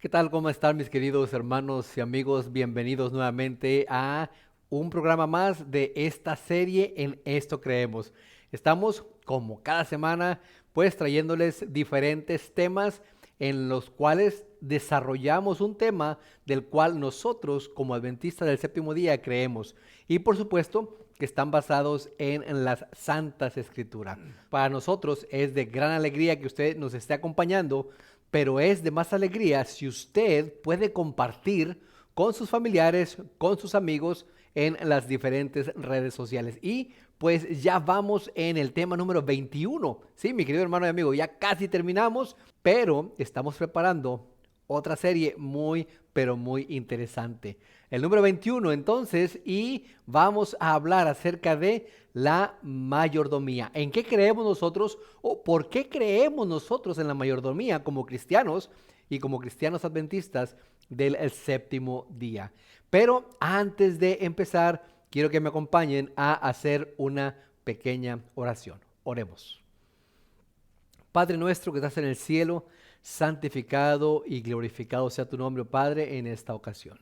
¿Qué tal? ¿Cómo están mis queridos hermanos y amigos? Bienvenidos nuevamente a un programa más de esta serie En Esto Creemos. Estamos, como cada semana, pues trayéndoles diferentes temas en los cuales desarrollamos un tema del cual nosotros, como adventistas del séptimo día, creemos. Y por supuesto que están basados en las Santas Escrituras. Para nosotros es de gran alegría que usted nos esté acompañando, pero es de más alegría si usted puede compartir con sus familiares, con sus amigos en las diferentes redes sociales. Y pues ya vamos en el tema número 21. Sí, mi querido hermano y amigo, ya casi terminamos, pero estamos preparando otra serie muy, pero muy interesante. El número 21 entonces, y vamos a hablar acerca de la mayordomía. ¿En qué creemos nosotros o por qué creemos nosotros en la mayordomía como cristianos y como cristianos adventistas del séptimo día? Pero antes de empezar, quiero que me acompañen a hacer una pequeña oración. Oremos. Padre nuestro que estás en el cielo, santificado y glorificado sea tu nombre, oh Padre, en esta ocasión.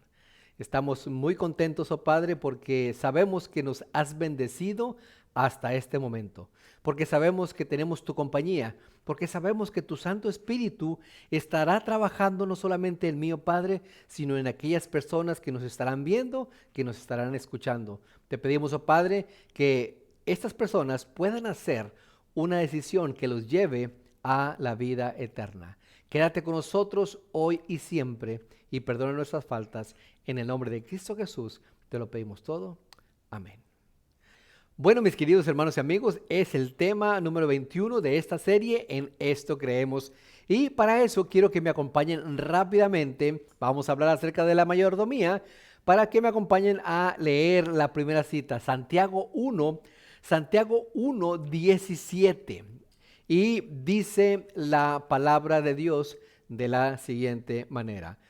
Estamos muy contentos, oh Padre, porque sabemos que nos has bendecido hasta este momento, porque sabemos que tenemos tu compañía, porque sabemos que tu Santo Espíritu estará trabajando no solamente en mí, oh Padre, sino en aquellas personas que nos estarán viendo, que nos estarán escuchando. Te pedimos, oh Padre, que estas personas puedan hacer una decisión que los lleve a la vida eterna. Quédate con nosotros hoy y siempre y perdona nuestras faltas. En el nombre de Cristo Jesús te lo pedimos todo. Amén. Bueno, mis queridos hermanos y amigos, es el tema número 21 de esta serie En Esto Creemos. Y para eso quiero que me acompañen rápidamente. Vamos a hablar acerca de la mayordomía para que me acompañen a leer la primera cita, Santiago 1:17. Y dice la palabra de Dios de la siguiente manera: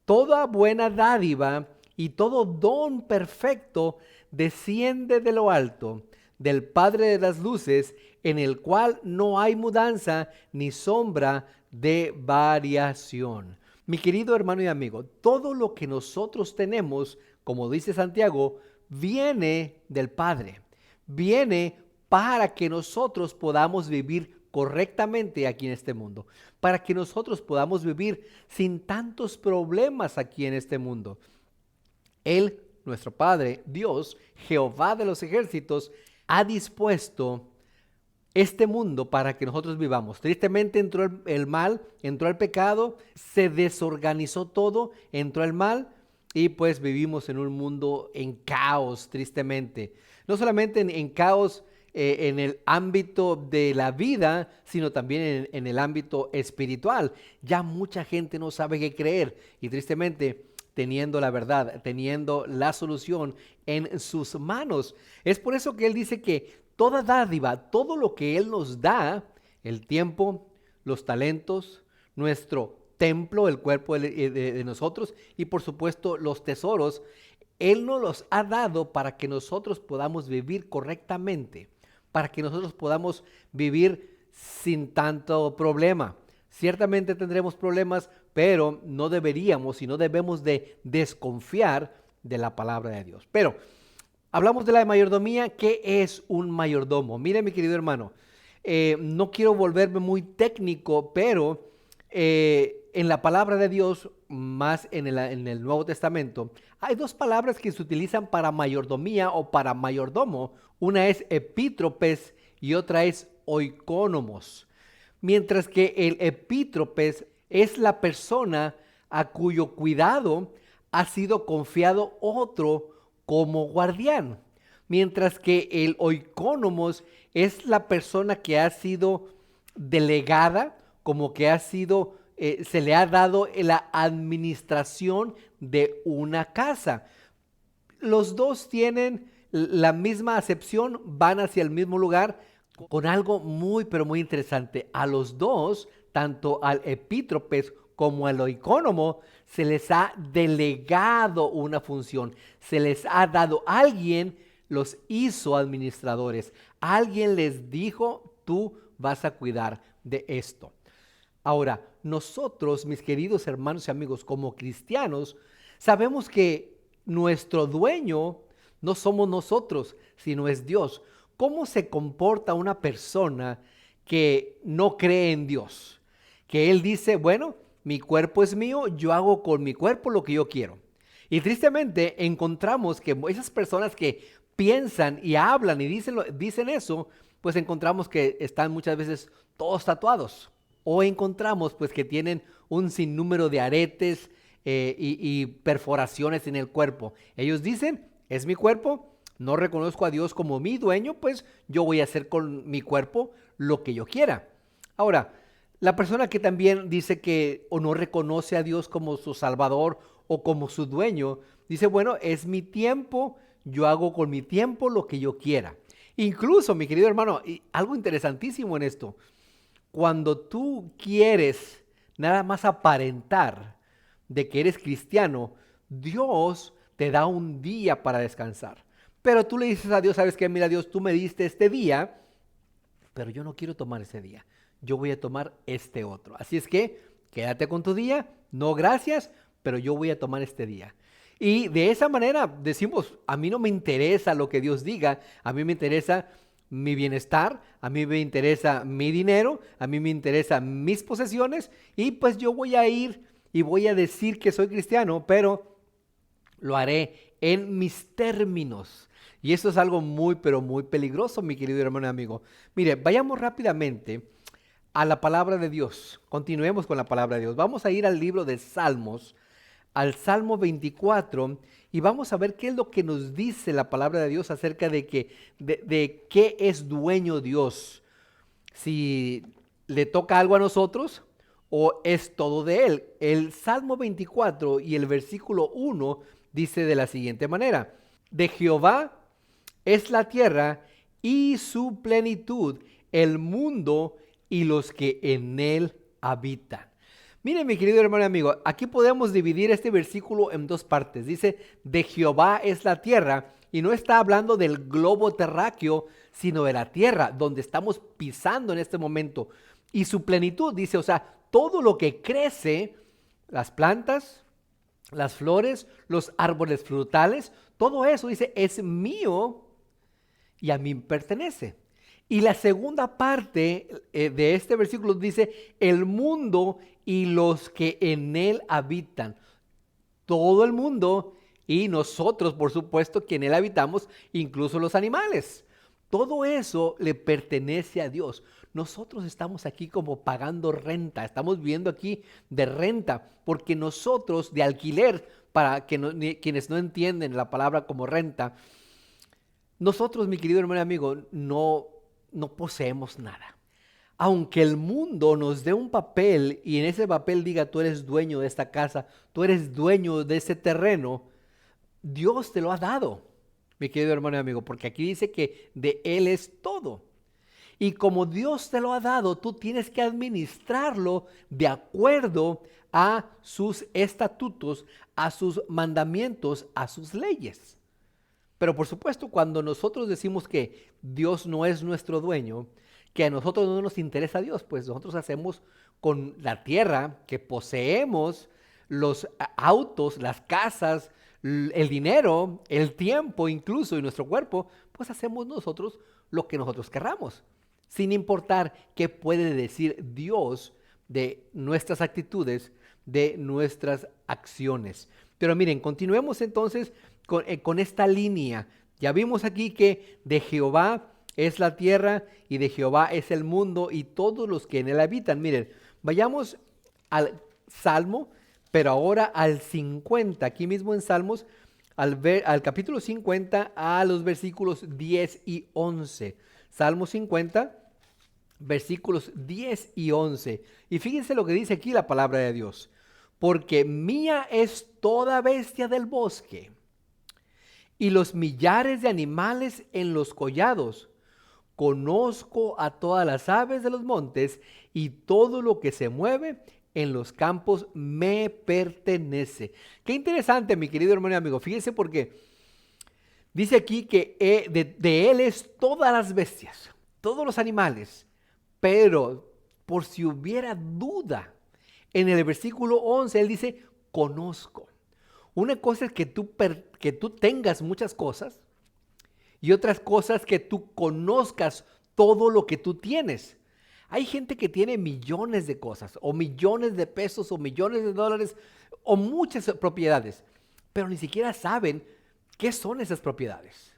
toda buena dádiva y todo don perfecto desciende de lo alto, del Padre de las luces, en el cual no hay mudanza ni sombra de variación. Mi querido hermano y amigo, todo lo que nosotros tenemos, como dice Santiago, viene del Padre. Viene para que nosotros podamos vivir correctamente aquí en este mundo, para que nosotros podamos vivir sin tantos problemas aquí en este mundo. Él, nuestro Padre, Dios, Jehová de los ejércitos, ha dispuesto este mundo para que nosotros vivamos. Tristemente entró el mal, entró el pecado, se desorganizó todo, entró el mal y pues vivimos en un mundo en caos, tristemente. No solamente en caos en el ámbito de la vida, sino también en el ámbito espiritual. Ya mucha gente no sabe qué creer y tristemente teniendo la verdad, teniendo la solución en sus manos. Es por eso que Él dice que toda dádiva, todo lo que Él nos da, el tiempo, los talentos, nuestro templo, el cuerpo de nosotros y por supuesto los tesoros, Él nos los ha dado para que nosotros podamos vivir correctamente, para que nosotros podamos vivir sin tanto problema. Ciertamente tendremos problemas, pero no deberíamos y no debemos de desconfiar de la palabra de Dios. Pero hablamos de la mayordomía. ¿Qué es un mayordomo? Mire, mi querido hermano, no quiero volverme muy técnico, pero en la palabra de Dios, más en el Nuevo Testamento, hay dos palabras que se utilizan para mayordomía o para mayordomo. Una es epítropes y otra es oikónomos. Mientras que el epítropes es la persona a cuyo cuidado ha sido confiado otro como guardián. Mientras que el oikónomos es la persona que ha sido delegada, como que ha sido, se le ha dado la administración de una casa. Los dos tienen la misma acepción, van hacia el mismo lugar, con algo muy, pero muy interesante. A los dos, tanto al epítropes como al oikónomo, se les ha delegado una función, se les ha dado, alguien los hizo administradores, alguien les dijo, tú vas a cuidar de esto. Ahora, nosotros, mis queridos hermanos y amigos, como cristianos, sabemos que nuestro dueño no somos nosotros, sino es Dios. ¿Cómo se comporta una persona que no cree en Dios? Que él dice, bueno, mi cuerpo es mío, yo hago con mi cuerpo lo que yo quiero. Y tristemente encontramos que esas personas que piensan y hablan y dicen eso, pues encontramos que están muchas veces todos tatuados. O encontramos pues que tienen un sinnúmero de aretes y perforaciones en el cuerpo. Ellos dicen, es mi cuerpo, no reconozco a Dios como mi dueño, pues yo voy a hacer con mi cuerpo lo que yo quiera. Ahora, la persona que también dice que o no reconoce a Dios como su Salvador o como su dueño, dice, bueno, es mi tiempo, yo hago con mi tiempo lo que yo quiera. Incluso, mi querido hermano, y algo interesantísimo en esto, cuando tú quieres nada más aparentar de que eres cristiano, Dios te da un día para descansar. Pero tú le dices a Dios, ¿sabes qué? Mira, Dios, tú me diste este día, pero yo no quiero tomar ese día. Yo voy a tomar este otro. Así es que quédate con tu día, no gracias, pero yo voy a tomar este día. Y de esa manera decimos, a mí no me interesa lo que Dios diga, a mí me interesa mi bienestar, a mí me interesa mi dinero, a mí me interesan mis posesiones y pues yo voy a ir y voy a decir que soy cristiano, pero lo haré en mis términos. Y eso es algo muy, pero muy peligroso, mi querido hermano y amigo. Mire, vayamos rápidamente a la palabra de Dios. Continuemos con la palabra de Dios. Vamos a ir al libro de Salmos, al Salmo 24, y vamos a ver qué es lo que nos dice la palabra de Dios acerca de qué es dueño Dios. Si le toca algo a nosotros o es todo de Él. El Salmo 24 y el versículo 1 dice de la siguiente manera: de Jehová es la tierra y su plenitud, el mundo y los que en él habitan. Mire, mi querido hermano y amigo, aquí podemos dividir este versículo en dos partes. Dice, de Jehová es la tierra, y no está hablando del globo terráqueo, sino de la tierra, donde estamos pisando en este momento. Y su plenitud, dice, o sea, todo lo que crece, las plantas, las flores, los árboles frutales, todo eso, dice, es mío y a mí pertenece. Y la segunda parte de este versículo dice, el mundo y los que en él habitan. Todo el mundo y nosotros, por supuesto, que en él habitamos, incluso los animales. Todo eso le pertenece a Dios. Nosotros estamos aquí como pagando renta, estamos viviendo aquí de renta, porque nosotros de alquiler, para que quienes no entienden la palabra como renta, nosotros, mi querido hermano y amigo, no poseemos nada. Aunque el mundo nos dé un papel y en ese papel diga tú eres dueño de esta casa, tú eres dueño de ese terreno, Dios te lo ha dado, mi querido hermano y amigo, porque aquí dice que de Él es todo. Y como Dios te lo ha dado, tú tienes que administrarlo de acuerdo a sus estatutos, a sus mandamientos, a sus leyes. Pero por supuesto, cuando nosotros decimos que Dios no es nuestro dueño, que a nosotros no nos interesa Dios, pues nosotros hacemos con la tierra que poseemos, los autos, las casas, el dinero, el tiempo incluso y nuestro cuerpo, pues hacemos nosotros lo que nosotros querramos, sin importar qué puede decir Dios de nuestras actitudes, de nuestras acciones. Pero miren, continuemos entonces con esta línea. Ya vimos aquí que de Jehová es la tierra y de Jehová es el mundo y todos los que en él habitan. Miren, vayamos al Salmo, pero ahora al 50, aquí mismo en Salmos, al capítulo 50, a los versículos 10 y 11. Salmo 50, versículos 10 y 11. Y fíjense lo que dice aquí la palabra de Dios. Porque mía es toda bestia del bosque y los millares de animales en los collados. Conozco a todas las aves de los montes y todo lo que se mueve en los campos me pertenece. Qué interesante, mi querido hermano y amigo. Fíjense porque dice aquí que de él es todas las bestias, todos los animales. Pero por si hubiera duda, En el versículo 11 él dice, conozco. Una cosa es que tú tengas muchas cosas y otras cosas que tú conozcas todo lo que tú tienes. Hay gente que tiene millones de cosas, o millones de pesos, o millones de dólares, o muchas propiedades, pero ni siquiera saben qué son esas propiedades.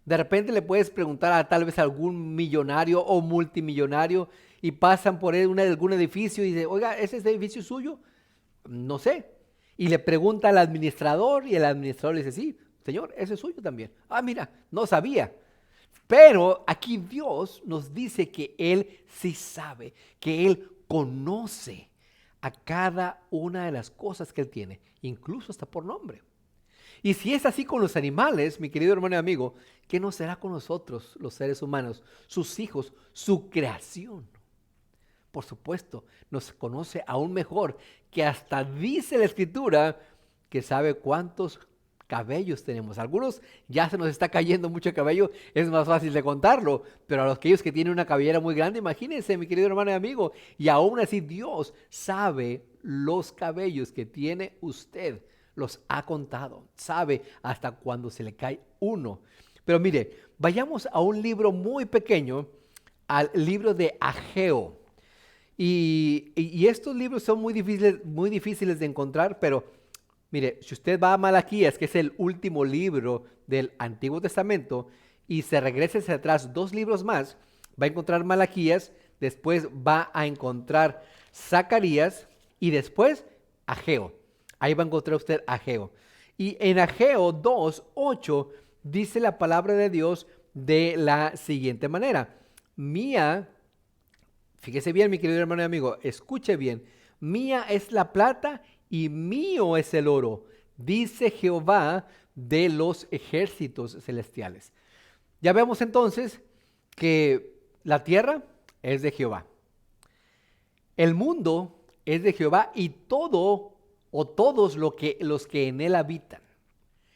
De repente le puedes preguntar a tal vez a algún millonario o multimillonario y pasan por él algún edificio y dice, oiga, ¿ese es el edificio suyo? No sé. Y le pregunta al administrador y el administrador le dice, sí, señor, ese es suyo también. Ah, mira, no sabía. Pero aquí Dios nos dice que Él sí sabe, que Él conoce a cada una de las cosas que Él tiene, incluso hasta por nombre. Y si es así con los animales, mi querido hermano y amigo, ¿qué no será con nosotros, los seres humanos, sus hijos, su creación? Por supuesto, nos conoce aún mejor, que hasta dice la Escritura que sabe cuántos cabellos tenemos. Algunos ya se nos está cayendo mucho cabello, es más fácil de contarlo, pero a aquellos que tienen una cabellera muy grande, imagínense, mi querido hermano y amigo, y aún así Dios sabe los cabellos que tiene usted, los ha contado, sabe hasta cuando se le cae uno. Pero mire, vayamos a un libro muy pequeño, al libro de Ageo. Y estos libros son muy difíciles de encontrar, pero mire, si usted va a Malaquías, que es el último libro del Antiguo Testamento, y se regresa hacia atrás 2 libros más, va a encontrar Malaquías, después va a encontrar Zacarías y después Ageo. Ahí va a encontrar usted Ageo. Y en Ageo 2:8 dice la palabra de Dios de la siguiente manera. Fíjese bien, mi querido hermano y amigo, escuche bien. Mía es la plata y mío es el oro, dice Jehová de los ejércitos celestiales. Ya vemos entonces que la tierra es de Jehová. El mundo es de Jehová y todo o todos los que en él habitan.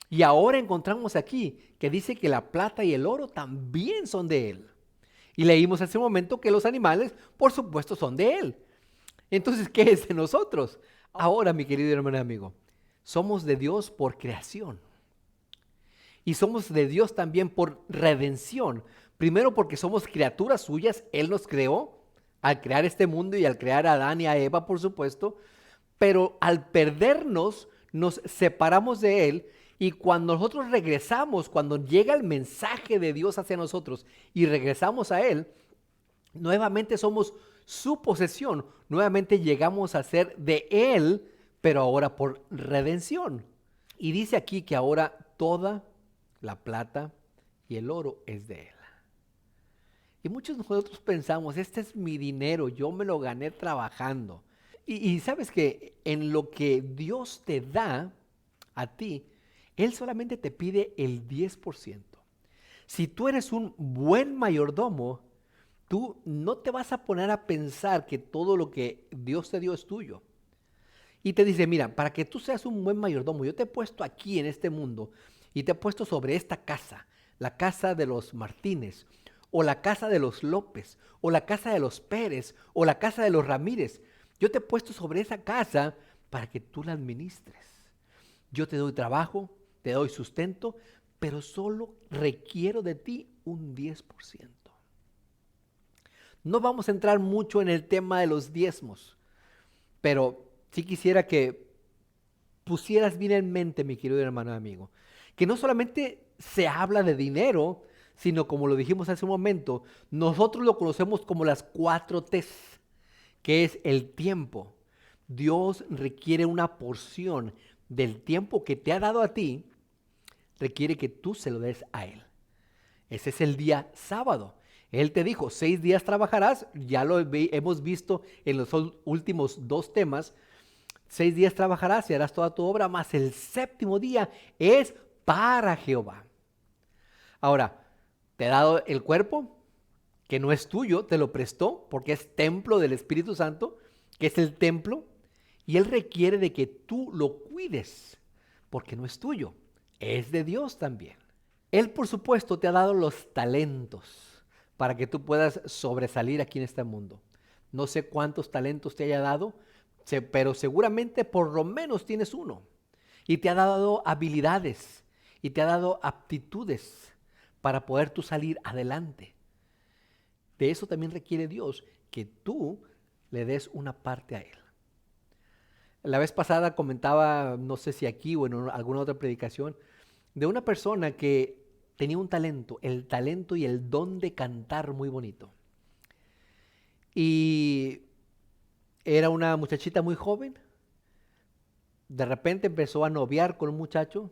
Y ahora encontramos aquí que dice que la plata y el oro también son de él. Y leímos hace un momento que los animales, por supuesto, son de él. Entonces, ¿qué es de nosotros? Ahora, mi querido hermano y amigo, somos de Dios por creación. Y somos de Dios también por redención. Primero porque somos criaturas suyas, Él nos creó al crear este mundo y al crear a Adán y a Eva, por supuesto. Pero al perdernos, nos separamos de Él. Y cuando nosotros regresamos, cuando llega el mensaje de Dios hacia nosotros y regresamos a Él, nuevamente somos su posesión, nuevamente llegamos a ser de Él, pero ahora por redención. Y dice aquí que ahora toda la plata y el oro es de Él. Y muchos de nosotros pensamos, este es mi dinero, yo me lo gané trabajando. Y sabes que en lo que Dios te da a ti, Él solamente te pide el 10%. Si tú eres un buen mayordomo, tú no te vas a poner a pensar que todo lo que Dios te dio es tuyo. Y te dice, mira, para que tú seas un buen mayordomo, yo te he puesto aquí en este mundo y te he puesto sobre esta casa, la casa de los Martínez, o la casa de los López, o la casa de los Pérez, o la casa de los Ramírez. Yo te he puesto sobre esa casa para que tú la administres. Yo te doy trabajo, te doy sustento, pero solo requiero de ti un 10%. No vamos a entrar mucho en el tema de los diezmos, pero sí quisiera que pusieras bien en mente, mi querido hermano y amigo, que no solamente se habla de dinero, sino como lo dijimos hace un momento, nosotros lo conocemos como las 4 T's, que es el tiempo. Dios requiere una porción del tiempo que te ha dado a ti, requiere que tú se lo des a Él. Ese es el día sábado. Él te dijo, 6 días trabajarás, ya lo hemos visto en los últimos 2 temas. 6 días trabajarás y harás toda tu obra, mas el 7º día es para Jehová. Ahora, te he dado el cuerpo, que no es tuyo, te lo prestó, porque es templo del Espíritu Santo, que es el templo, y Él requiere de que tú lo cuides, porque no es tuyo, es de Dios también. Él, por supuesto, te ha dado los talentos para que tú puedas sobresalir aquí en este mundo. No sé cuántos talentos te haya dado, pero seguramente por lo menos tienes uno. Y te ha dado habilidades y te ha dado aptitudes para poder tú salir adelante. De eso también requiere Dios, que tú le des una parte a Él. La vez pasada comentaba, no sé si aquí o en alguna otra predicación, de una persona que tenía un talento, el talento y el don de cantar muy bonito. Y era una muchachita muy joven. De repente empezó a noviar con un muchacho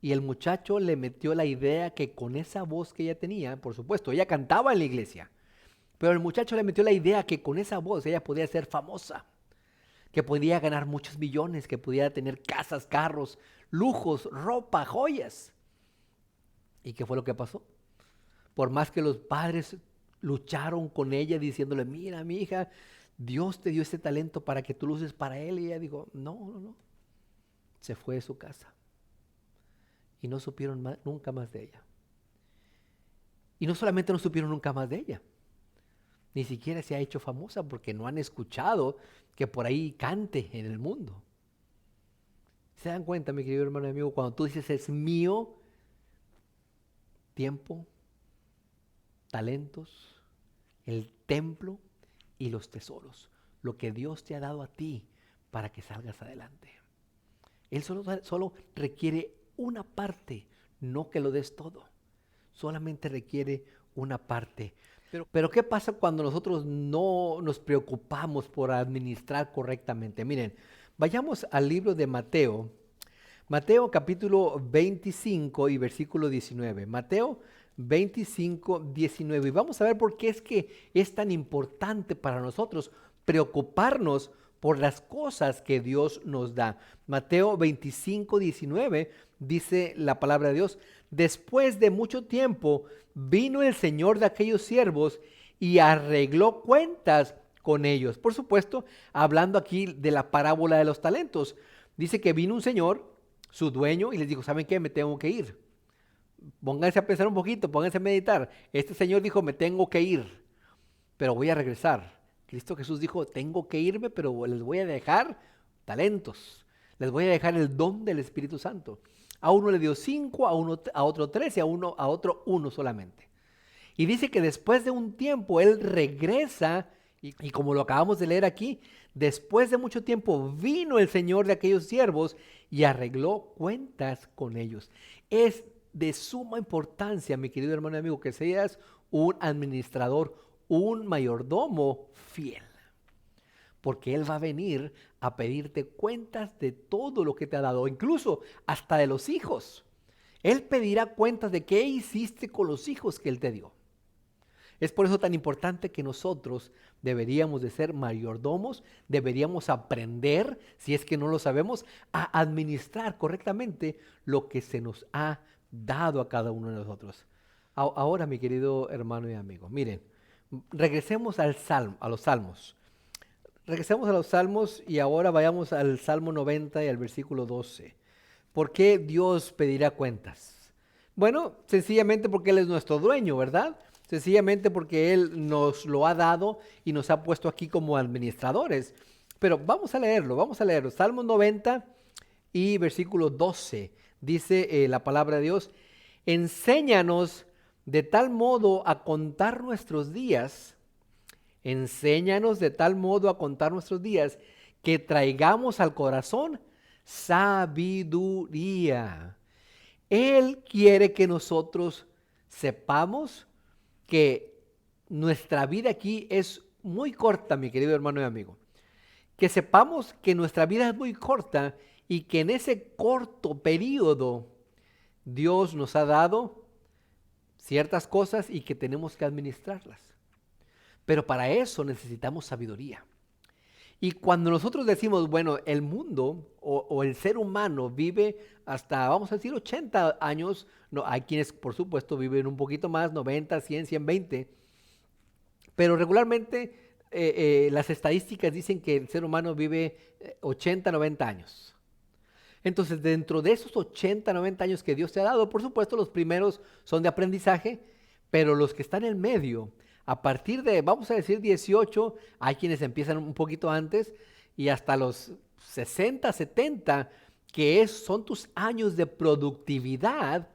y el muchacho le metió la idea que con esa voz que ella tenía, por supuesto, ella cantaba en la iglesia, pero el muchacho le metió la idea que con esa voz ella podía ser famosa, que podía ganar muchos millones, que pudiera tener casas, carros, lujos, ropa, joyas. ¿Y qué fue lo que pasó? Por más que los padres lucharon con ella diciéndole, mira, mi hija, Dios te dio este talento para que tú lo uses para Él. Y ella dijo, no. Se fue de su casa. Y no supieron nunca más de ella. Y no solamente no supieron nunca más de ella, ni siquiera se ha hecho famosa porque no han escuchado que por ahí cante en el mundo. ¿Se dan cuenta, mi querido hermano y amigo, cuando tú dices es mío, tiempo, talentos, el templo y los tesoros, lo que Dios te ha dado a ti para que salgas adelante? Él solo requiere una parte, no que lo des todo. Solamente requiere una parte. Pero ¿qué pasa cuando nosotros no nos preocupamos por administrar correctamente? Miren, vayamos al libro de Mateo. Mateo capítulo 25 y versículo 19. Mateo 25, 19. Y vamos a ver por qué es que es tan importante para nosotros preocuparnos por las cosas que Dios nos da. Mateo 25, 19 dice la palabra de Dios: después de mucho tiempo vino el Señor de aquellos siervos y arregló cuentas con ellos. Por supuesto, hablando aquí de la parábola de los talentos. Dice que vino un señor, su dueño, y les dijo, ¿saben qué? Me tengo que ir. Pónganse a pensar un poquito, pónganse a meditar. Este señor dijo, me tengo que ir, pero voy a regresar. Cristo Jesús dijo, tengo que irme, pero les voy a dejar talentos. Les voy a dejar el don del Espíritu Santo. A uno le dio 5, a otro 3 y a otro 1 solamente. Y dice que después de un tiempo él regresa y como lo acabamos de leer aquí, después de mucho tiempo vino el Señor de aquellos siervos y arregló cuentas con ellos. Es de suma importancia, mi querido hermano y amigo, que seas un administrador, un mayordomo fiel. Porque Él va a venir a pedirte cuentas de todo lo que te ha dado, incluso hasta de los hijos. Él pedirá cuentas de qué hiciste con los hijos que Él te dio. Es por eso tan importante que nosotros deberíamos de ser mayordomos, deberíamos aprender, si es que no lo sabemos, a administrar correctamente lo que se nos ha dado a cada uno de nosotros. Ahora, mi querido hermano y amigo, miren, regresemos a los salmos. Regresemos a los salmos y ahora vayamos al Salmo 90 y al versículo 12. ¿Por qué Dios pedirá cuentas? Bueno, sencillamente porque Él es nuestro dueño, ¿verdad? Sencillamente porque Él nos lo ha dado y nos ha puesto aquí como administradores. Pero vamos a leerlo. Salmo 90 y versículo 12. Dice la palabra de Dios, enséñanos de tal modo a contar nuestros días, que traigamos al corazón sabiduría. Él quiere que nosotros sepamos que nuestra vida aquí es muy corta, mi querido hermano y amigo. Que sepamos que nuestra vida es muy corta y que en ese corto periodo Dios nos ha dado ciertas cosas y que tenemos que administrarlas. Pero para eso necesitamos sabiduría. Y cuando nosotros decimos, bueno, el mundo o el ser humano vive hasta, vamos a decir, 80 años, no, hay quienes, por supuesto, viven un poquito más, 90, 100, 120, pero regularmente las estadísticas dicen que el ser humano vive 80, 90 años. Entonces, dentro de esos 80, 90 años que Dios te ha dado, por supuesto, los primeros son de aprendizaje, pero los que están en el medio, a partir de, vamos a decir, 18, hay quienes empiezan un poquito antes, y hasta los 60, 70, son tus años de productividad,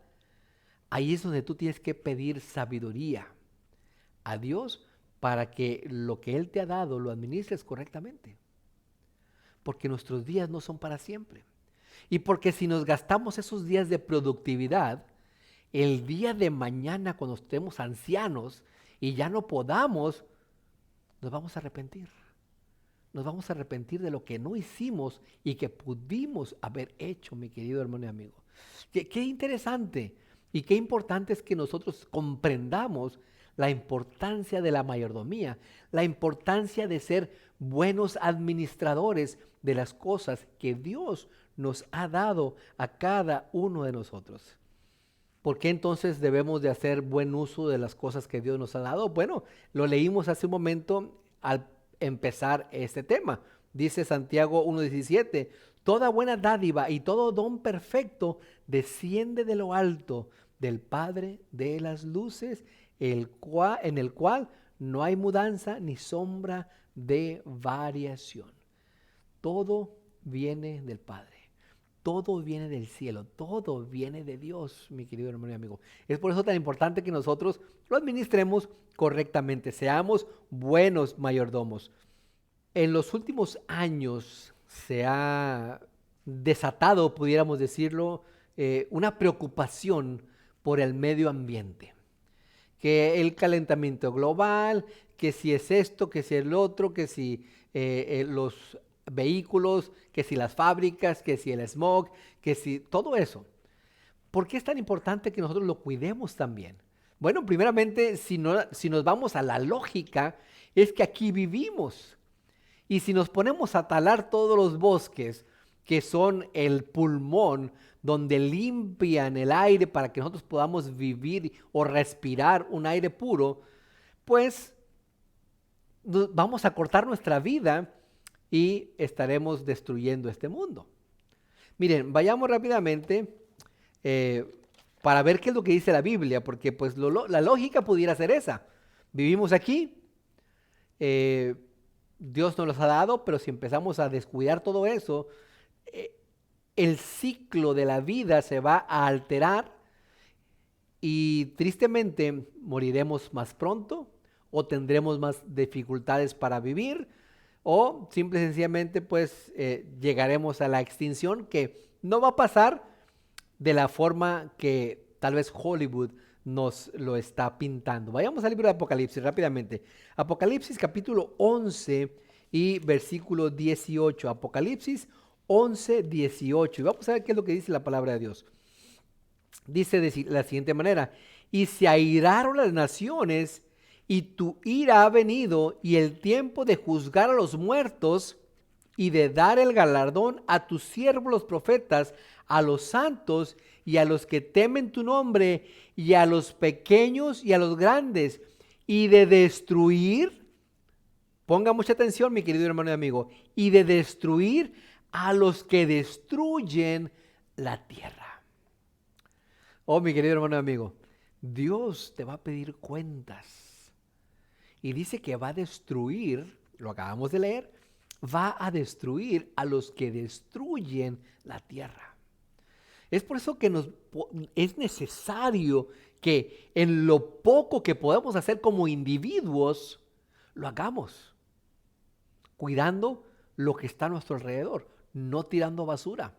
ahí es donde tú tienes que pedir sabiduría a Dios para que lo que Él te ha dado lo administres correctamente. Porque nuestros días no son para siempre. Y porque si nos gastamos esos días de productividad, el día de mañana cuando estemos ancianos y ya no podamos, nos vamos a arrepentir. Nos vamos a arrepentir de lo que no hicimos y que pudimos haber hecho, mi querido hermano y amigo. Qué interesante y qué importante es que nosotros comprendamos la importancia de la mayordomía, la importancia de ser buenos administradores de las cosas que Dios nos ha dado a cada uno de nosotros. ¿Por qué entonces debemos de hacer buen uso de las cosas que Dios nos ha dado? Bueno, lo leímos hace un momento al empezar este tema. Dice Santiago 1:17, toda buena dádiva y todo don perfecto desciende de lo alto, del Padre de las luces, en el cual no hay mudanza ni sombra de variación. Todo viene del Padre. Todo viene del cielo, todo viene de Dios, mi querido hermano y amigo. Es por eso tan importante que nosotros lo administremos correctamente, seamos buenos mayordomos. En los últimos años se ha desatado, pudiéramos decirlo, una preocupación por el medio ambiente. Que el calentamiento global, que si es esto, que si es el otro, que si los vehículos, que si las fábricas, que si el smog, que si todo eso. ¿Por qué es tan importante que nosotros lo cuidemos también? Bueno, primeramente, si nos vamos a la lógica, es que aquí vivimos. Y si nos ponemos a talar todos los bosques, que son el pulmón, donde limpian el aire para que nosotros podamos vivir o respirar un aire puro, pues vamos a cortar nuestra vida y estaremos destruyendo este mundo. Miren, vayamos rápidamente para ver qué es lo que dice la Biblia, porque pues la lógica pudiera ser esa. Vivimos aquí, Dios nos los ha dado, pero si empezamos a descuidar todo eso, el ciclo de la vida se va a alterar y tristemente moriremos más pronto o tendremos más dificultades para vivir o simple y sencillamente pues llegaremos a la extinción, que no va a pasar de la forma que tal vez Hollywood nos lo está pintando. Vayamos al libro de Apocalipsis rápidamente. Apocalipsis capítulo 11 y versículo 18. Apocalipsis 11, 18. Y vamos a ver qué es lo que dice la palabra de Dios. Dice de la siguiente manera: y se airaron las naciones, y tu ira ha venido, y el tiempo de juzgar a los muertos, y de dar el galardón a tus siervos los profetas, a los santos, y a los que temen tu nombre, y a los pequeños y a los grandes, y de destruir, ponga mucha atención mi querido hermano y amigo, y de destruir a los que destruyen la tierra. Oh, mi querido hermano y amigo, Dios te va a pedir cuentas. Y dice que va a destruir, lo acabamos de leer, va a destruir a los que destruyen la tierra. Es por eso que es necesario que en lo poco que podemos hacer como individuos, lo hagamos, cuidando lo que está a nuestro alrededor. No tirando basura,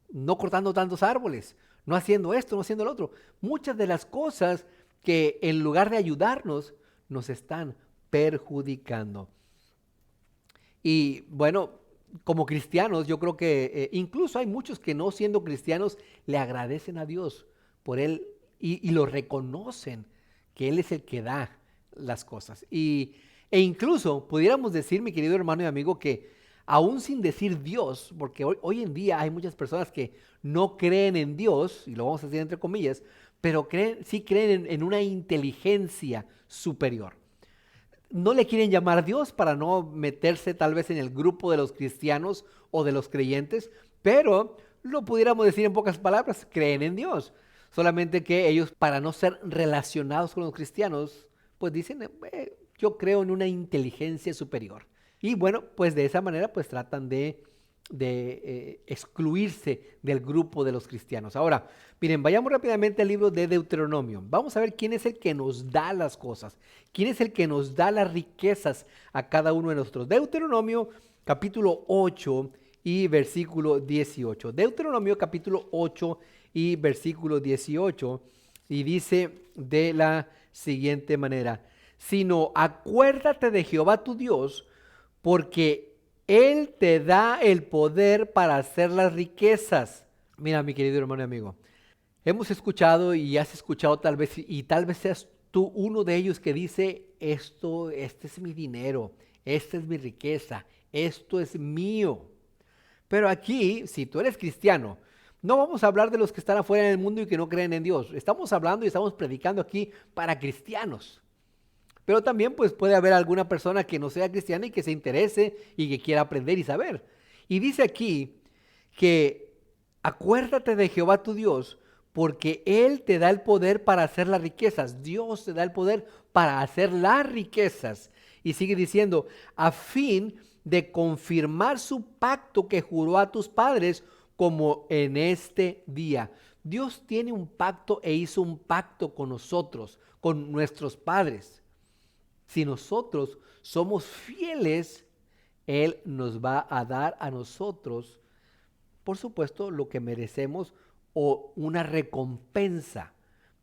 no cortando tantos árboles, no haciendo esto, no haciendo lo otro. Muchas de las cosas que en lugar de ayudarnos, nos están perjudicando. Y bueno, como cristianos, yo creo que incluso hay muchos que no siendo cristianos le agradecen a Dios por Él y lo reconocen que Él es el que da las cosas. E incluso pudiéramos decir, mi querido hermano y amigo, que aún sin decir Dios, porque hoy en día hay muchas personas que no creen en Dios, y lo vamos a decir entre comillas, pero sí creen en una inteligencia superior. No le quieren llamar Dios para no meterse tal vez en el grupo de los cristianos o de los creyentes, pero lo pudiéramos decir en pocas palabras, creen en Dios. Solamente que ellos, para no ser relacionados con los cristianos, pues dicen, yo creo en una inteligencia superior. Y bueno, pues de esa manera pues tratan de excluirse del grupo de los cristianos. Ahora, miren, vayamos rápidamente al libro de Deuteronomio. Vamos a ver quién es el que nos da las cosas, quién es el que nos da las riquezas a cada uno de nosotros. Deuteronomio capítulo 8 y versículo 18. Deuteronomio capítulo 8 y versículo 18, y dice de la siguiente manera: sino acuérdate de Jehová tu Dios, porque Él te da el poder para hacer las riquezas. Mira, mi querido hermano y amigo, hemos escuchado y has escuchado tal vez, y tal vez seas tú uno de ellos que dice, este es mi dinero, esta es mi riqueza, esto es mío. Pero aquí, si tú eres cristiano, no vamos a hablar de los que están afuera en el mundo y que no creen en Dios. Estamos hablando y estamos predicando aquí para cristianos. Pero también pues puede haber alguna persona que no sea cristiana y que se interese y que quiera aprender y saber. Y dice aquí que acuérdate de Jehová tu Dios, porque Él te da el poder para hacer las riquezas. Dios te da el poder para hacer las riquezas. Y sigue diciendo, a fin de confirmar su pacto que juró a tus padres, como en este día. Dios tiene un pacto e hizo un pacto con nosotros, con nuestros padres. Si nosotros somos fieles, Él nos va a dar a nosotros, por supuesto, lo que merecemos o una recompensa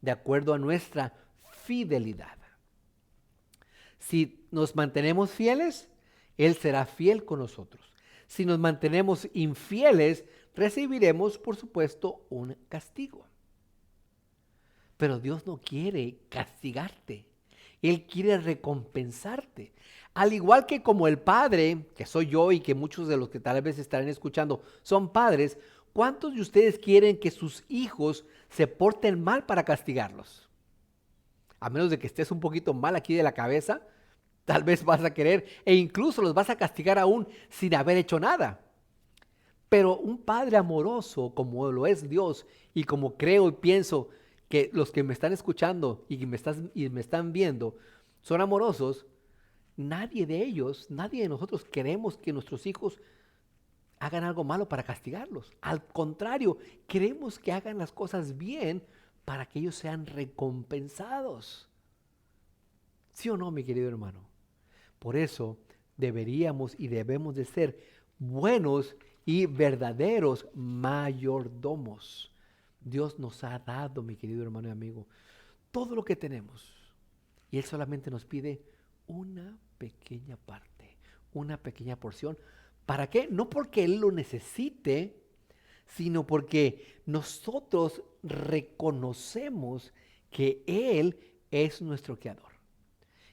de acuerdo a nuestra fidelidad. Si nos mantenemos fieles, Él será fiel con nosotros. Si nos mantenemos infieles, recibiremos, por supuesto, un castigo. Pero Dios no quiere castigarte. Él quiere recompensarte. Al igual que como el padre, que soy yo y que muchos de los que tal vez estarán escuchando son padres, ¿cuántos de ustedes quieren que sus hijos se porten mal para castigarlos? A menos de que estés un poquito mal aquí de la cabeza, tal vez vas a querer e incluso los vas a castigar aún sin haber hecho nada. Pero un padre amoroso como lo es Dios, y como creo y pienso que los que me están escuchando y me están viendo son amorosos, nadie de ellos, nadie de nosotros queremos que nuestros hijos hagan algo malo para castigarlos. Al contrario, queremos que hagan las cosas bien para que ellos sean recompensados. ¿Sí o no, mi querido hermano? Por eso deberíamos y debemos de ser buenos y verdaderos mayordomos. Dios nos ha dado, mi querido hermano y amigo, todo lo que tenemos. Y Él solamente nos pide una pequeña parte, una pequeña porción. ¿Para qué? No porque Él lo necesite, sino porque nosotros reconocemos que Él es nuestro creador,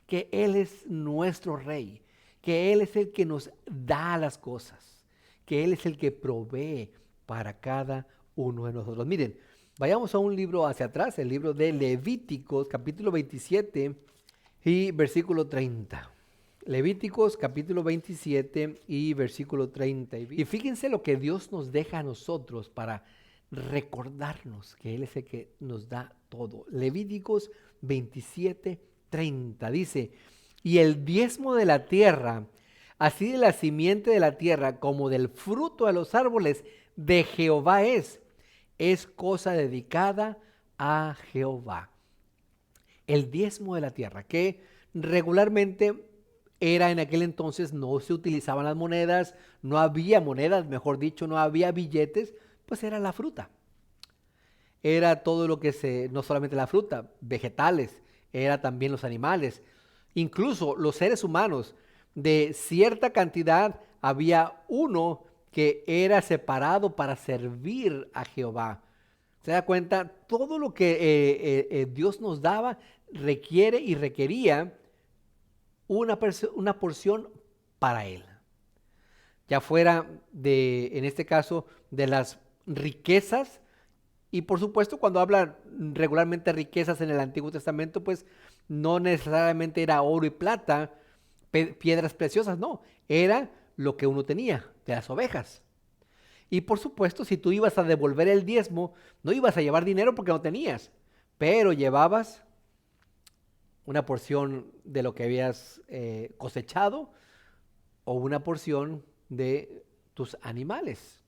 que Él es nuestro rey, que Él es el que nos da las cosas, que Él es el que provee para cada uno de nosotros. Miren, vayamos a un libro hacia atrás, el libro de Levíticos, capítulo 27 y versículo 30. Levíticos, capítulo 27 y versículo 30. Y fíjense lo que Dios nos deja a nosotros para recordarnos que Él es el que nos da todo. Levíticos 27, 30 dice, y el diezmo de la tierra, así de la simiente de la tierra como del fruto de los árboles de Jehová es cosa dedicada a Jehová. El diezmo de la tierra, que regularmente era en aquel entonces, no se utilizaban las monedas, no había monedas, mejor dicho, no había billetes, pues era la fruta. Era todo lo que no solamente la fruta, vegetales, era también los animales, incluso los seres humanos. De cierta cantidad había uno que era separado para servir a Jehová. ¿Se da cuenta? Todo lo que Dios nos daba requiere y requería una porción para Él. Ya fuera en este caso, de las riquezas. Y por supuesto, cuando habla regularmente de riquezas en el Antiguo Testamento, pues no necesariamente era oro y plata, piedras preciosas, no. Era lo que uno tenía, de las ovejas. Y por supuesto, si tú ibas a devolver el diezmo, no ibas a llevar dinero porque no tenías, pero llevabas una porción de lo que habías cosechado o una porción de tus animales.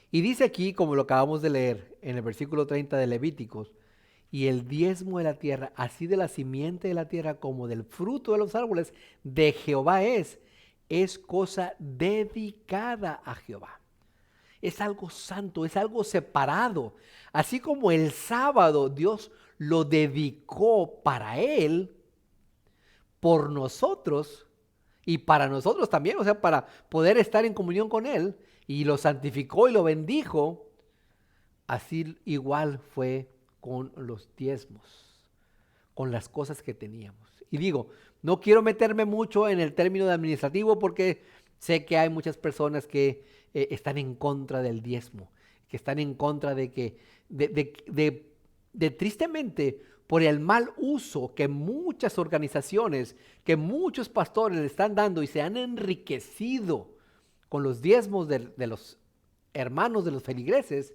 Y dice aquí, como lo acabamos de leer en el versículo 30 de Levíticos, y el diezmo de la tierra, así de la simiente de la tierra como del fruto de los árboles, de Jehová es cosa dedicada a Jehová. Es algo santo, es algo separado. Así como el sábado Dios lo dedicó para Él, por nosotros y para nosotros también, o sea, para poder estar en comunión con Él, y lo santificó y lo bendijo, así igual fue con los diezmos, con las cosas que teníamos. Y digo, no quiero meterme mucho en el término de administrativo porque sé que hay muchas personas que están en contra del diezmo, que están en contra de que, de tristemente, por el mal uso que muchas organizaciones, que muchos pastores le están dando y se han enriquecido con los diezmos de los hermanos de los feligreses.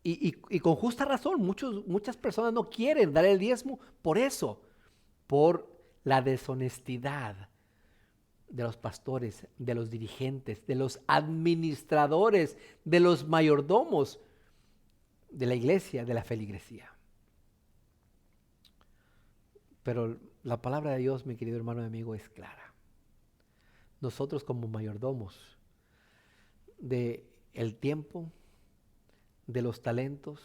Y con justa razón, muchas personas no quieren dar el diezmo por eso, por la deshonestidad de los pastores, de los dirigentes, de los administradores, de los mayordomos de la iglesia, de la feligresía. Pero la palabra de Dios, mi querido hermano y amigo, es clara. Nosotros como mayordomos de el tiempo, de los talentos,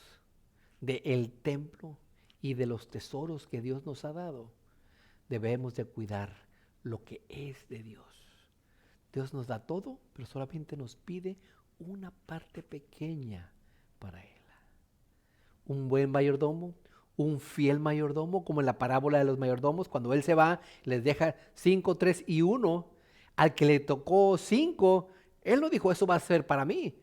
del templo y de los tesoros que Dios nos ha dado, debemos de cuidar lo que es de Dios. Dios nos da todo, pero solamente nos pide una parte pequeña para Él. Un buen mayordomo, un fiel mayordomo, como en la parábola de los mayordomos, cuando Él se va, les deja 5, 3 y 1, al que le tocó 5, Él no dijo, eso va a ser para mí.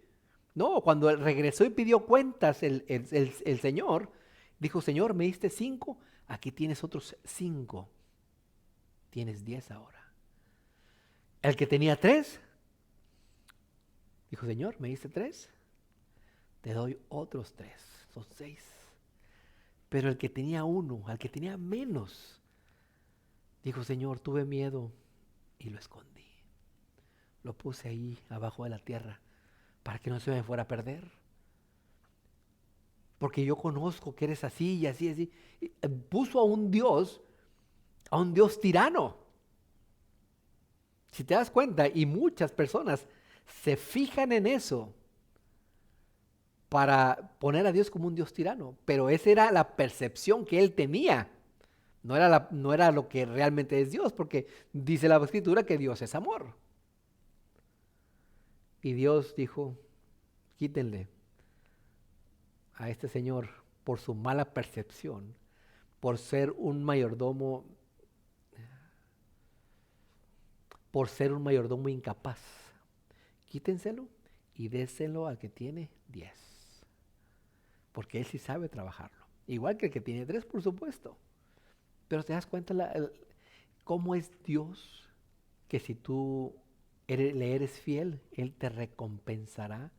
No, cuando él regresó y pidió cuentas el Señor, dijo, Señor, me diste 5, aquí tienes otros 5. Tienes 10 ahora. El que tenía 3, dijo, Señor, me diste 3, te doy otros 3, son 6. Pero el que tenía 1, al que tenía menos, dijo, Señor, tuve miedo y lo escondí. Lo puse ahí abajo de la tierra para que no se me fuera a perder. Porque yo conozco que eres así y así, así. Puso a un Dios tirano. Si te das cuenta, y muchas personas se fijan en eso para poner a Dios como un Dios tirano, pero esa era la percepción que él tenía. No era lo que realmente es Dios, porque dice la Escritura que Dios es amor. Y Dios dijo, quítenle a este señor por su mala percepción, por ser un mayordomo, incapaz. Quítenselo y déselo al que tiene 10, porque él sí sabe trabajarlo. Igual que el que tiene 3, por supuesto. Pero te das cuenta cómo es Dios, que si tú le eres fiel, Él te recompensará.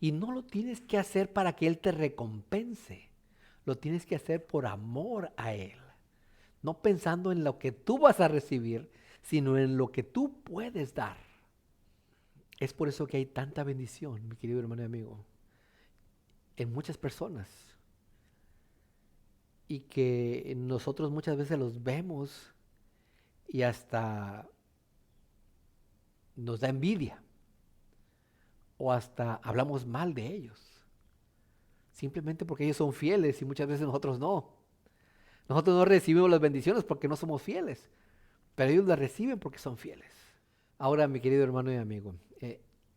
Y no lo tienes que hacer para que Él te recompense. Lo tienes que hacer por amor a Él. No pensando en lo que tú vas a recibir, sino en lo que tú puedes dar. Es por eso que hay tanta bendición, mi querido hermano y amigo, en muchas personas. Y que nosotros muchas veces los vemos y hasta nos da envidia. O hasta hablamos mal de ellos. Simplemente porque ellos son fieles y muchas veces nosotros no. Nosotros no recibimos las bendiciones porque no somos fieles, pero ellos las reciben porque son fieles. Ahora, mi querido hermano y amigo,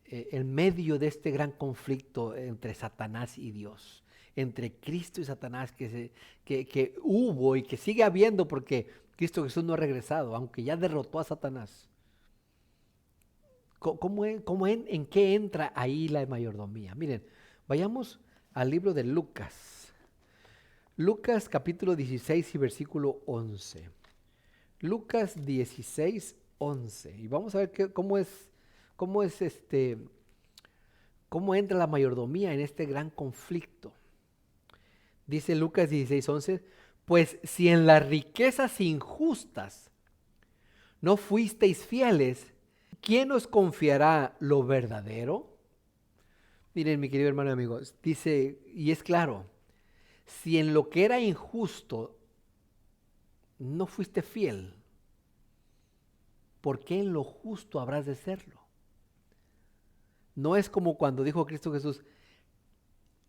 en medio de este gran conflicto entre Satanás y Dios, entre Cristo y Satanás que hubo y que sigue habiendo porque Cristo Jesús no ha regresado, aunque ya derrotó a Satanás. ¿En qué entra ahí la mayordomía? Miren, vayamos al libro de Lucas. Lucas capítulo 16 y versículo 11. Lucas 16, 11. Y vamos a ver cómo entra la mayordomía en este gran conflicto. Dice Lucas 16, 11, pues si en las riquezas injustas no fuisteis fieles, ¿quién os confiará lo verdadero? Miren, mi querido hermano y amigos, dice, y es claro, si en lo que era injusto no fuiste fiel, ¿por qué en lo justo habrás de serlo? No es como cuando dijo Cristo Jesús,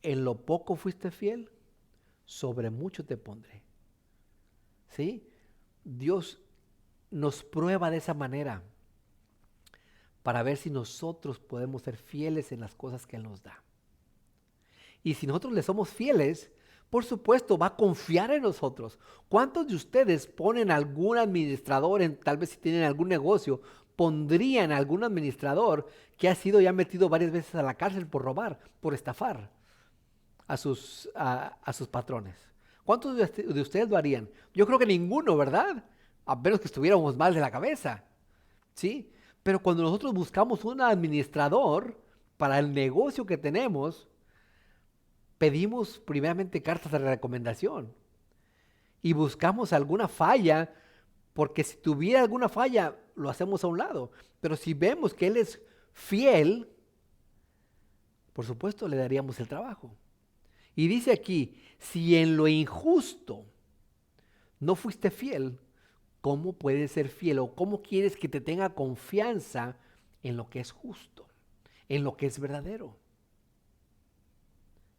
en lo poco fuiste fiel, sobre mucho te pondré. ¿Sí? Dios nos prueba de esa manera para ver si nosotros podemos ser fieles en las cosas que Él nos da. Y si nosotros le somos fieles, por supuesto va a confiar en nosotros. ¿Cuántos de ustedes ponen algún administrador, tal vez si tienen algún negocio, pondrían algún administrador que ha sido ya metido varias veces a la cárcel por robar, por estafar a sus patrones? ¿Cuántos de ustedes lo harían? Yo creo que ninguno, ¿verdad? A menos que estuviéramos mal de la cabeza, ¿sí? Pero cuando nosotros buscamos un administrador para el negocio que tenemos, pedimos primeramente cartas de recomendación y buscamos alguna falla, porque si tuviera alguna falla, lo hacemos a un lado. Pero si vemos que él es fiel, por supuesto le daríamos el trabajo. Y dice aquí, si en lo injusto no fuiste fiel, ¿cómo puedes ser fiel o cómo quieres que te tenga confianza en lo que es justo, en lo que es verdadero?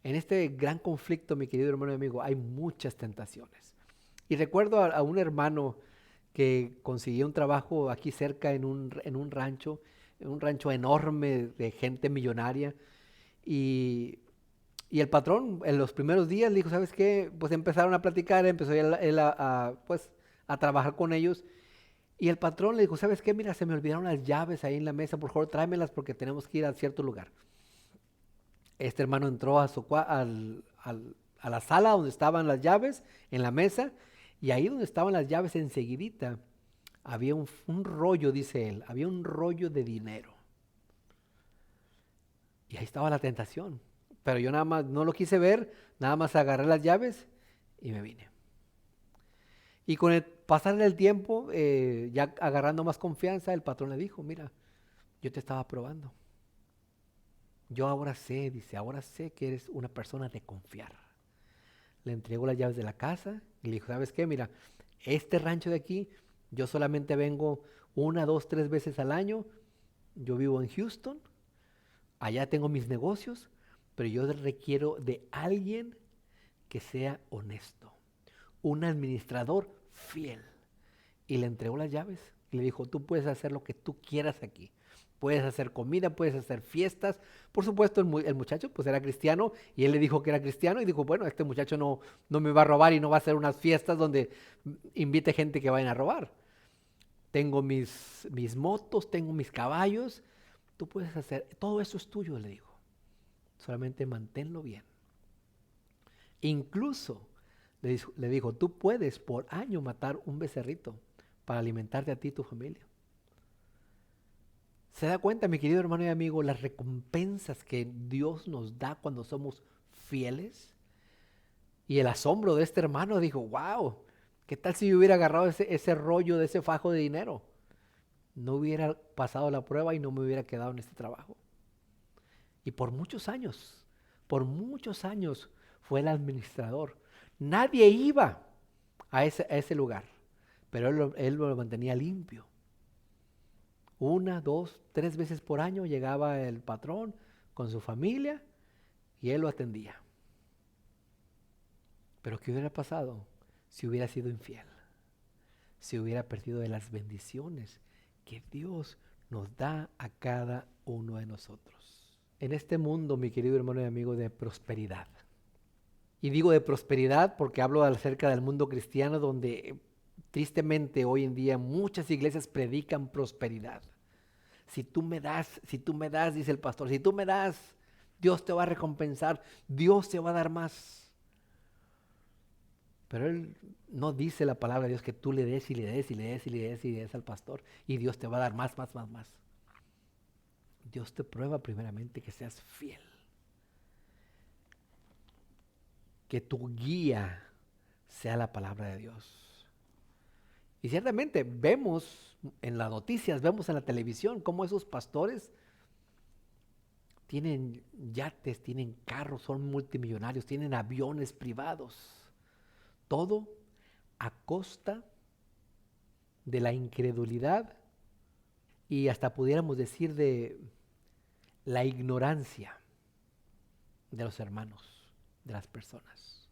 En este gran conflicto, mi querido hermano y amigo, hay muchas tentaciones. Y recuerdo a un hermano que consiguió un trabajo aquí cerca en un rancho enorme de gente millonaria. Y, y el patrón en los primeros días le dijo, ¿sabes qué? Pues empezaron a platicar, empezó él pues, a trabajar con ellos. Y el patrón le dijo, ¿sabes qué? Mira, se me olvidaron las llaves ahí en la mesa, por favor tráemelas porque tenemos que ir a cierto lugar. Este hermano entró a la sala donde estaban las llaves, en la mesa, y ahí donde estaban las llaves enseguidita había un rollo, dice él, había un rollo de dinero. Y ahí estaba la tentación. Pero yo nada más no lo quise ver, nada más agarré las llaves y me vine. Y con el pasar del tiempo, ya agarrando más confianza, el patrón le dijo, mira, yo te estaba probando. Yo ahora sé, dice, ahora sé que eres una persona de confiar. Le entregó las llaves de la casa y le dijo, ¿sabes qué? Mira, este rancho de aquí, yo solamente vengo 1, 2, 3 veces al año. Yo vivo en Houston, allá tengo mis negocios, pero yo requiero de alguien que sea honesto, un administrador fiel. Y le entregó las llaves y le dijo, tú puedes hacer lo que tú quieras aquí. Puedes hacer comida, puedes hacer fiestas. Por supuesto, el muchacho pues era cristiano y él le dijo que era cristiano y dijo, bueno, este muchacho no me va a robar y no va a hacer unas fiestas donde invite gente que vayan a robar. Tengo mis motos, tengo mis caballos, tú puedes hacer, todo eso es tuyo, le dijo. Solamente manténlo bien. Incluso le dijo, tú puedes por año matar un becerrito para alimentarte a ti y tu familia. ¿Se da cuenta, mi querido hermano y amigo, las recompensas que Dios nos da cuando somos fieles? Y el asombro de este hermano dijo, wow, ¿qué tal si yo hubiera agarrado ese rollo de ese fajo de dinero? No hubiera pasado la prueba y no me hubiera quedado en este trabajo. Y por muchos años fue el administrador. Nadie iba a ese lugar, pero él lo mantenía limpio. 1, 2, 3 veces por año llegaba el patrón con su familia y él lo atendía. Pero ¿qué hubiera pasado si hubiera sido infiel? Si hubiera perdido de las bendiciones que Dios nos da a cada uno de nosotros. En este mundo, mi querido hermano y amigo, de prosperidad. Y digo de prosperidad porque hablo acerca del mundo cristiano donde tristemente hoy en día muchas iglesias predican prosperidad. Si tú me das, dice el pastor, si tú me das, Dios te va a recompensar, Dios te va a dar más. Pero él no dice la palabra de Dios que tú le des y le des y le des y le des y le des al pastor y Dios te va a dar más, más, más, más. Dios te prueba primeramente que seas fiel. Que tu guía sea la palabra de Dios. Y ciertamente vemos en las noticias, vemos en la televisión cómo esos pastores tienen yates, tienen carros, son multimillonarios, tienen aviones privados. Todo a costa de la incredulidad y hasta pudiéramos decir de la ignorancia de los hermanos, de las personas.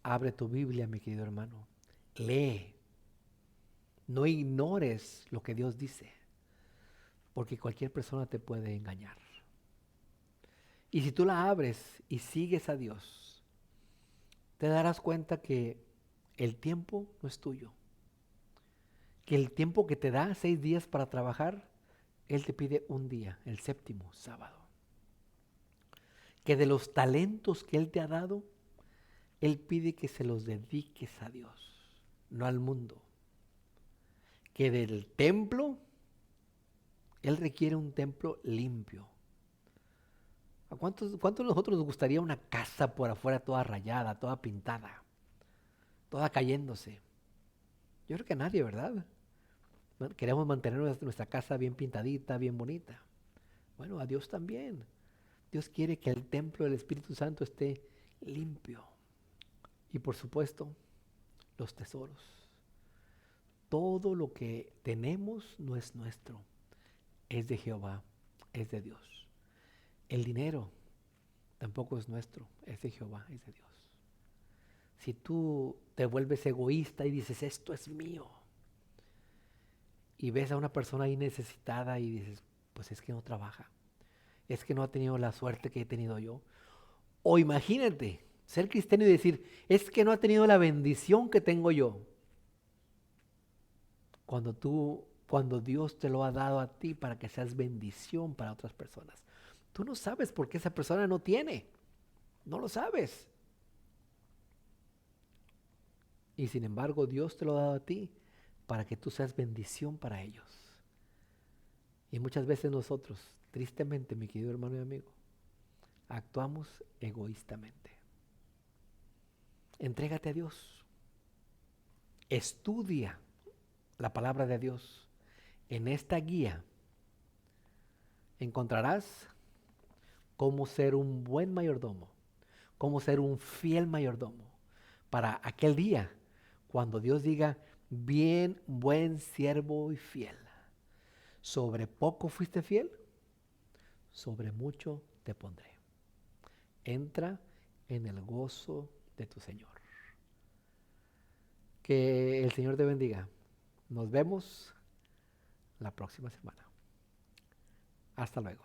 Abre tu Biblia, mi querido hermano. Lee. No ignores lo que Dios dice, porque cualquier persona te puede engañar. Y si tú la abres y sigues a Dios, te darás cuenta que el tiempo no es tuyo. Que el tiempo que te da 6 días para trabajar, Él te pide un día, el séptimo, sábado. Que de los talentos que Él te ha dado, Él pide que se los dediques a Dios, no al mundo. Que del templo, Él requiere un templo limpio. ¿A cuántos de nosotros nos gustaría una casa por afuera toda rayada, toda pintada, toda cayéndose? Yo creo que a nadie, ¿verdad? Queremos mantener nuestra casa bien pintadita, bien bonita. Bueno, a Dios también. Dios quiere que el templo del Espíritu Santo esté limpio. Y por supuesto, los tesoros. Todo lo que tenemos no es nuestro, es de Jehová, es de Dios. El dinero tampoco es nuestro, es de Jehová, es de Dios. Si tú te vuelves egoísta y dices, esto es mío, y ves a una persona ahí necesitada y dices, pues es que no trabaja, es que no ha tenido la suerte que he tenido yo. O imagínate ser cristiano y decir, es que no ha tenido la bendición que tengo yo. Cuando Dios te lo ha dado a ti para que seas bendición para otras personas. Tú no sabes por qué esa persona no tiene. No lo sabes. Y sin embargo, Dios te lo ha dado a ti para que tú seas bendición para ellos. Y muchas veces nosotros, tristemente, mi querido hermano y amigo, actuamos egoístamente. Entrégate a Dios. Estudia la palabra de Dios. En esta guía encontrarás cómo ser un buen mayordomo, cómo ser un fiel mayordomo para aquel día cuando Dios diga, bien, buen siervo y fiel. Sobre poco fuiste fiel, sobre mucho te pondré. Entra en el gozo de tu Señor. Que el Señor te bendiga. Nos vemos la próxima semana. Hasta luego.